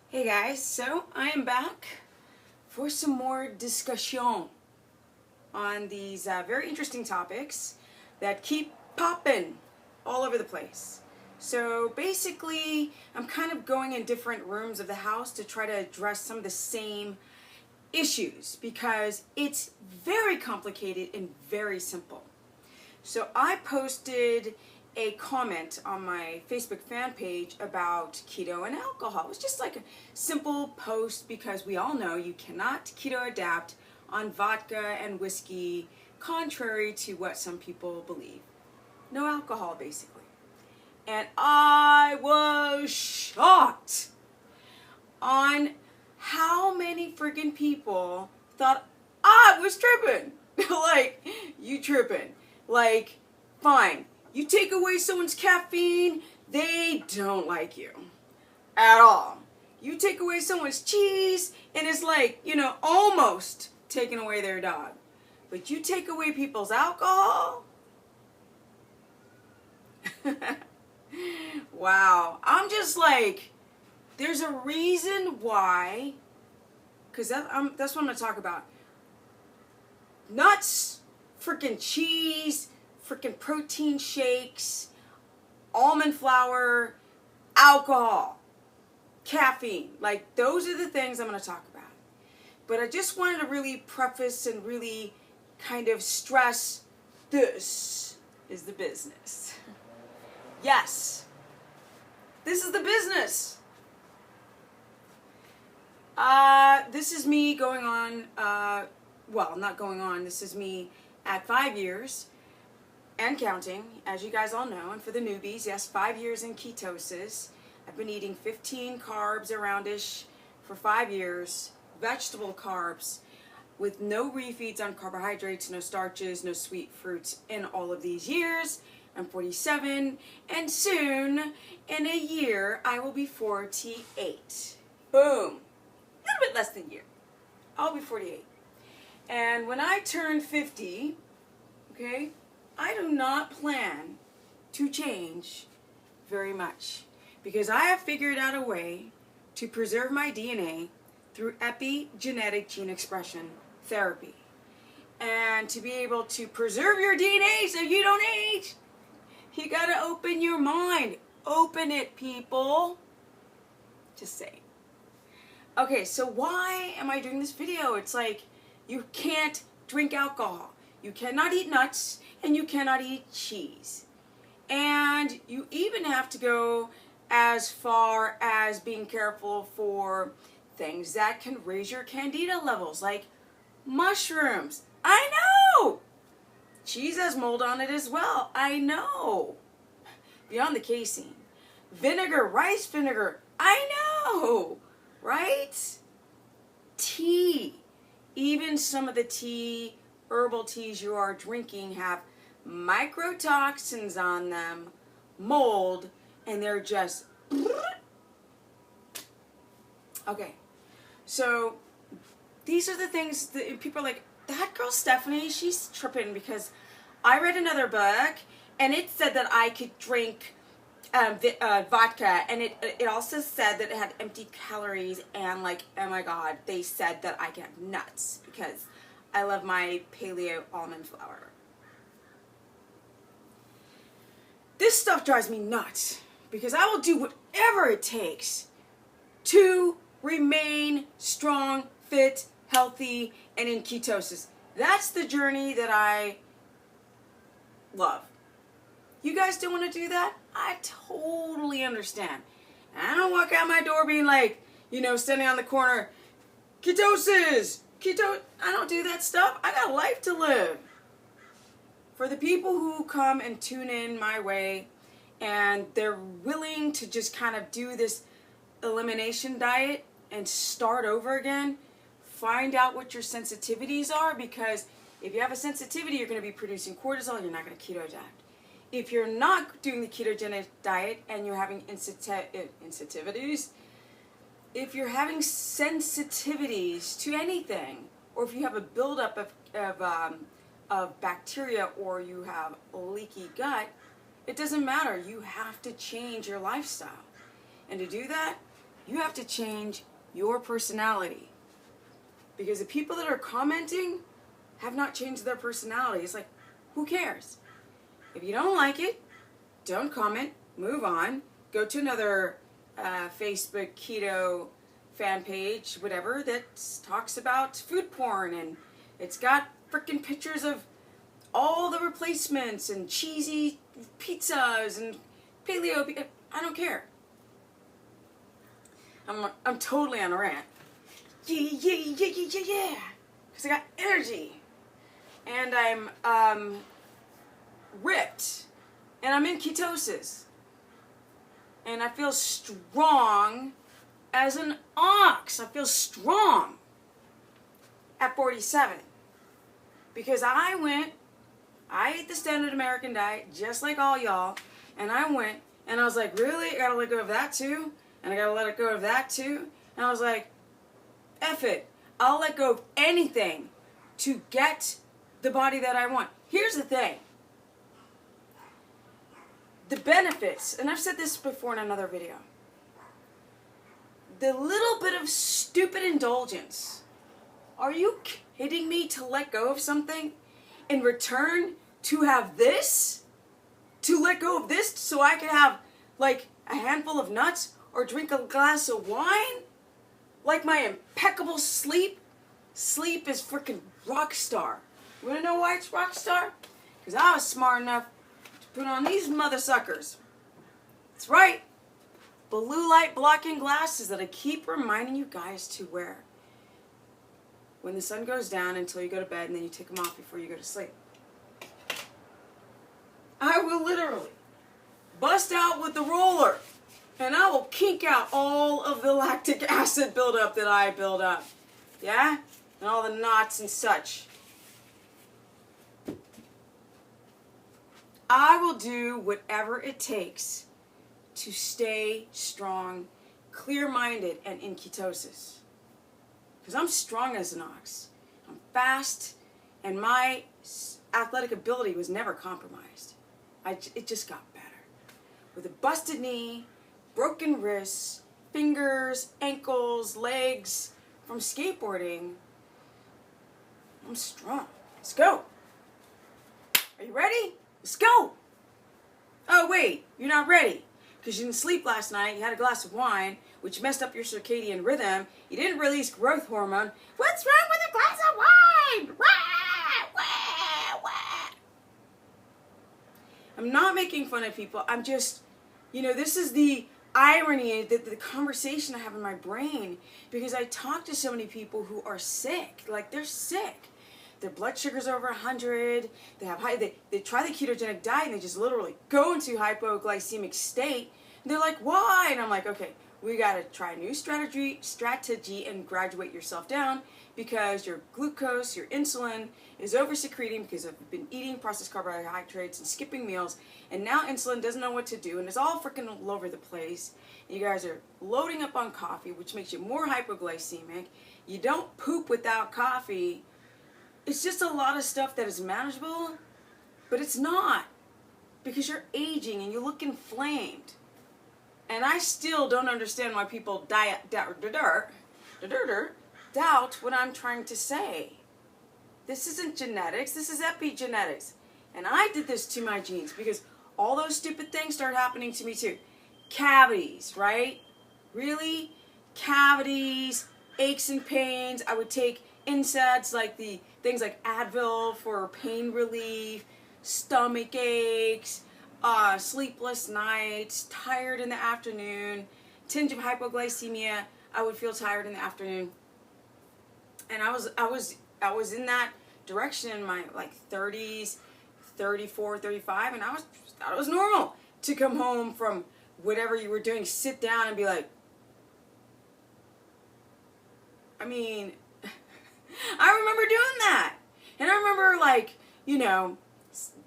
Hey guys, so I am back for some more discussion on these very interesting topics that keep popping all over the place. So basically, I'm kind of going in different rooms of the house to try to address some of the same issues because it's very complicated and very simple. So I posted a comment on my Facebook fan page about keto and alcohol. It was just like a simple post because we all know you cannot keto adapt on vodka and whiskey, contrary to what some people believe. No alcohol, basically. And I was shocked on how many freaking people thought I was tripping. Like, you tripping. Like, fine. You take away someone's caffeine, they don't like you at all. You take away someone's cheese, and it's like, almost taking away their dog. But you take away people's alcohol? Wow. I'm just like, there's a reason why, because that's what I'm going to talk about. Nuts, freaking cheese, freaking protein shakes, almond flour, alcohol, caffeine. Like, those are the things I'm going to talk about. But I just wanted to really preface and really kind of stress this is the business. Yes, this is the business. This is me going on, not going on, this is me at 5 years. And counting, as you guys all know, and for the newbies, yes, 5 years in ketosis. I've been eating 15 carbs around-ish for 5 years, vegetable carbs, with no refeeds on carbohydrates, no starches, no sweet fruits in all of these years. I'm 47, and soon, in a year, I will be 48. Boom. A little bit less than a year. I'll be 48. And when I turn 50, okay, I do not plan to change very much because I have figured out a way to preserve my DNA through epigenetic gene expression therapy. And to be able to preserve your DNA so you don't age, you gotta open your mind. Open it, people. Just saying. Okay, so why am I doing this video? It's like, you can't drink alcohol. You cannot eat nuts, and you cannot eat cheese. And you even have to go as far as being careful for things that can raise your candida levels, like mushrooms. I know! Cheese has mold on it as well. I know. Beyond the casein. Vinegar, rice vinegar. I know! Right? Tea. Even some of the tea, herbal teas you are drinking have microtoxins on them, mold, and they're just... Okay, so these are the things that people are like, that girl Stephanie, she's tripping, because I read another book, and it said that I could drink vodka, and it also said that it had empty calories, and like, oh my god, they said that I can have nuts, because I love my paleo almond flour. This stuff drives me nuts because I will do whatever it takes to remain strong, fit, healthy, and in ketosis. That's the journey that I love. You guys don't want to do that? I totally understand. I don't walk out my door being like, standing on the corner, ketosis, keto. I don't do that stuff. I got a life to live. For the people who come and tune in my way and they're willing to just kind of do this elimination diet and start over again, find out what your sensitivities are, because if you have a sensitivity, you're going to be producing cortisol, you're not going to keto adapt. If you're not doing the ketogenic diet and you're having sensitivities, if you're having sensitivities to anything, or if you have a buildup of bacteria, or you have a leaky gut, it doesn't matter. You have to change your lifestyle. And to do that, You have to change your personality. Because the people that are commenting have not changed their personality. It's like, who cares? If you don't like it, don't comment, move on, go to another Facebook keto fan page, whatever, that talks about food porn, and it's got freaking pictures of all the replacements and cheesy pizzas and paleo. I don't care. I'm totally on a rant. Yeah. Because I got energy. And I'm ripped. And I'm in ketosis. And I feel strong as an ox. I feel strong at 47. Because I ate the standard American diet, just like all y'all. And I went, and I was like, really? I gotta let go of that too? And I gotta let go of that too? And I was like, F it. I'll let go of anything to get the body that I want. Here's the thing. The benefits, and I've said this before in another video. The little bit of stupid indulgence. Are you kidding me, to let go of something in return to have this? To let go of this so I can have like a handful of nuts or drink a glass of wine? Like my impeccable sleep? Sleep is freaking rock star. You wanna know why it's rock star? Because I was smart enough to put on these mother suckers. That's right. Blue light blocking glasses that I keep reminding you guys to wear when the sun goes down until you go to bed, and then you take them off before you go to sleep. I will literally bust out with the roller, and I will kink out all of the lactic acid buildup that I build up. Yeah? And all the knots and such. I will do whatever it takes to stay strong, clear-minded, and in ketosis. Because I'm strong as an ox. I'm fast, and my athletic ability was never compromised. It just got better. With a busted knee, broken wrists, fingers, ankles, legs, from skateboarding, I'm strong. Let's go. Are you ready? Let's go. Oh, wait, you're not ready. Because you didn't sleep last night, you had a glass of wine, which messed up your circadian rhythm. You didn't release growth hormone. What's wrong with a glass of wine? Wah, wah, wah. I'm not making fun of people. I'm just, this is the irony, the conversation I have in my brain. Because I talk to so many people who are sick. Like, they're sick. Their blood sugar's over 100. They have they try the ketogenic diet, and they just literally go into hypoglycemic state. And they're like, why? And I'm like, okay, we got to try a new strategy and graduate yourself down, because your glucose, your insulin is over secreting because I've been eating processed carbohydrates and skipping meals, and now insulin doesn't know what to do, and it's all freaking all over the place. You guys are loading up on coffee, which makes you more hypoglycemic. You don't poop without coffee. It's just a lot of stuff that is manageable, but it's not, because you're aging and you look inflamed. And I still don't understand why people doubt what I'm trying to say. This isn't genetics, this is epigenetics. And I did this to my genes, because all those stupid things started happening to me too. Cavities, right? Really? Cavities, aches and pains. I would take NSAIDs, like the things like Advil for pain relief, stomach aches, sleepless nights, tired in the afternoon, tinge of hypoglycemia. I would feel tired in the afternoon, and I was in that direction in my 30s, 34, 35, and I thought it was normal to come home from whatever you were doing, sit down and be like, I mean, I remember doing that. And I remember,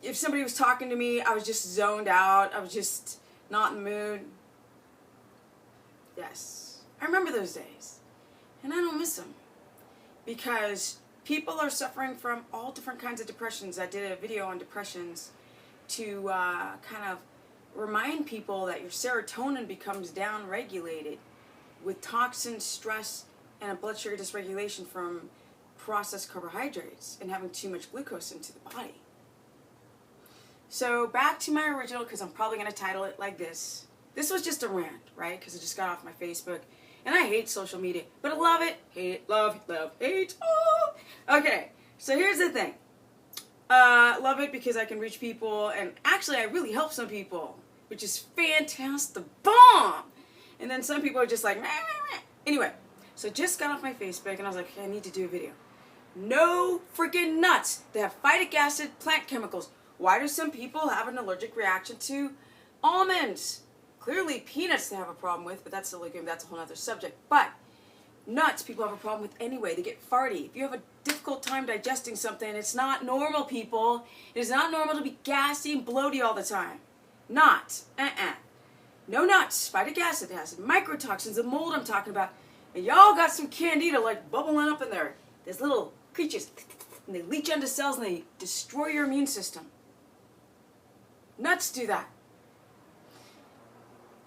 if somebody was talking to me, I was just zoned out. I was just not in the mood. Yes, I remember those days. And I don't miss them. Because people are suffering from all different kinds of depressions. I did a video on depressions to kind of remind people that your serotonin becomes down-regulated with toxin, stress, and a blood sugar dysregulation from processed carbohydrates and having too much glucose into the body. So back to my original, because I'm probably going to title it like this. This was just a rant, right? Because it just got off my Facebook. And I hate social media, but I love it. Hate it, love, hate. Oh! Okay, so here's the thing. Love it because I can reach people, and actually I really help some people, which is fantastic, bomb. And then some people are just like, meh, meh, meh. Anyway, so I just got off my Facebook, and I was like, okay, I need to do a video. No freaking nuts. They have phytic acid, plant chemicals. Why do some people have an allergic reaction to almonds? Clearly peanuts they have a problem with, but that's a legume, that's a whole other subject. But nuts people have a problem with anyway. They get farty. If you have a difficult time digesting something, it's not normal, people. It is not normal to be gassy and bloaty all the time. Not. No nuts. Phytic acid has microtoxins, the mold I'm talking about. And y'all got some candida like bubbling up in there. There's little creatures, and they leach onto cells and they destroy your immune system. Nuts do that.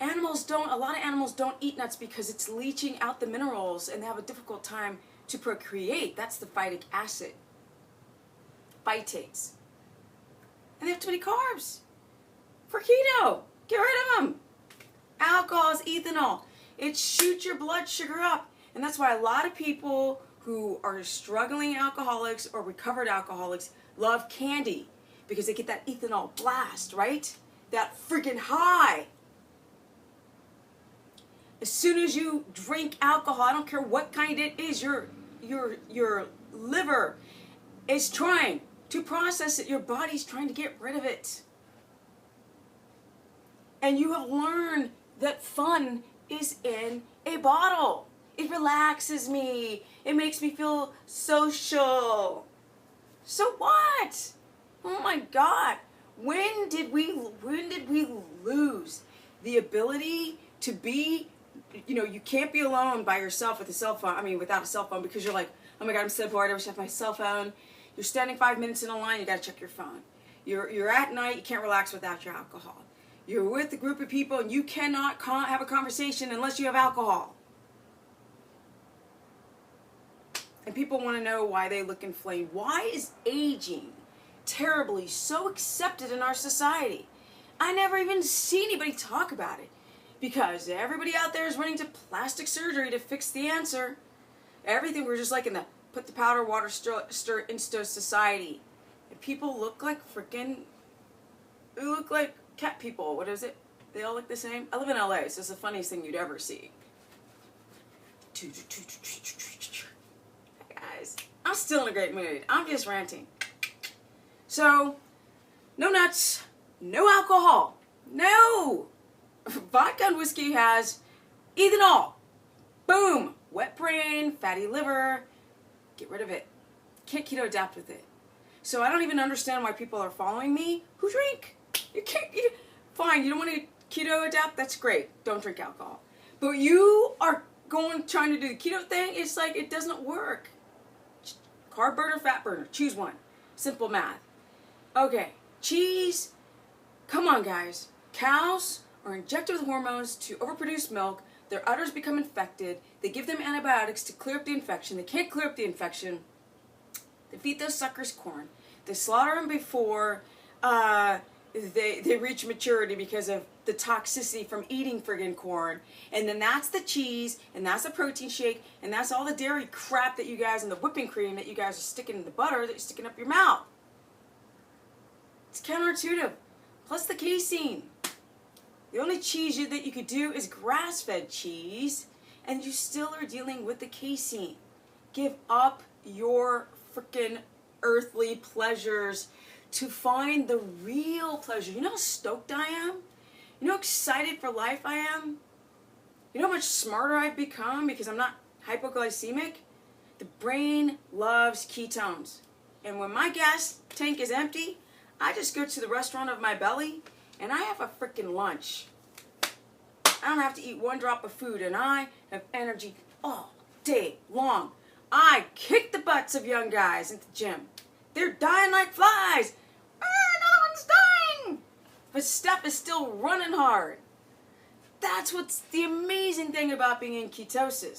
A lot of animals don't eat nuts because it's leaching out the minerals and they have a difficult time to procreate. That's the phytic acid. Phytates. And they have too many carbs. For keto, get rid of them. Alcohol is ethanol. It shoots your blood sugar up. And that's why a lot of people who are struggling alcoholics or recovered alcoholics love candy. Because they get that ethanol blast, right? That freaking high. As soon as you drink alcohol, I don't care what kind it is, your liver is trying to process it. Your body's trying to get rid of it. And you have learned that fun is in a bottle. It relaxes me. It makes me feel social. So what? Oh my God. When did we lose the ability to be, you can't be alone by yourself with a cell phone, without a cell phone, because you're like, oh my God, I'm so bored, I wish I had my cell phone. You're standing 5 minutes in a line, you gotta check your phone. You're at night, you can't relax without your alcohol. You're with a group of people and you cannot have a conversation unless you have alcohol. And people want to know why they look inflamed. Why is aging terribly so accepted in our society? I never even see anybody talk about it. Because everybody out there is running to plastic surgery to fix the answer. Everything, we're just like in the put the powder, water, stir insto society. And people look like they look like cat people. What is it? They all look the same? I live in LA, so it's the funniest thing you'd ever see. Hey guys, I'm still in a great mood. I'm just ranting. So, no nuts, no alcohol, no! Vodka and whiskey has ethanol. Boom! Wet brain, fatty liver. Get rid of it. Can't keto adapt with it. So I don't even understand why people are following me who drink. You can't. Fine, you don't want to keto adapt? That's great. Don't drink alcohol. But you are trying to do the keto thing. It's like it doesn't work. Carb burner, fat burner. Choose one. Simple math. Okay, cheese. Come on, guys. Cows are injected with hormones to overproduce milk. Their udders become infected. They give them antibiotics to clear up the infection. They can't clear up the infection. They feed those suckers corn. They slaughter them before they reach maturity because of the toxicity from eating friggin' corn. And then that's the cheese, and that's the protein shake, and that's all the dairy crap that you guys, and the whipping cream that you guys are sticking in the butter that you're sticking up your mouth. It's counterintuitive. Plus the casein. The only cheese that you could do is grass-fed cheese, and you still are dealing with the casein. Give up your frickin' earthly pleasures to find the real pleasure. You know how stoked I am? You know how excited for life I am? You know how much smarter I've become because I'm not hypoglycemic? The brain loves ketones. And when my gas tank is empty, I just go to the restaurant of my belly and I have a frickin' lunch. I don't have to eat one drop of food and I have energy all day long. I kick the butts of young guys at the gym. They're dying like flies. Another one's dying. But Steph is still running hard. that's what's the amazing thing about being in ketosis.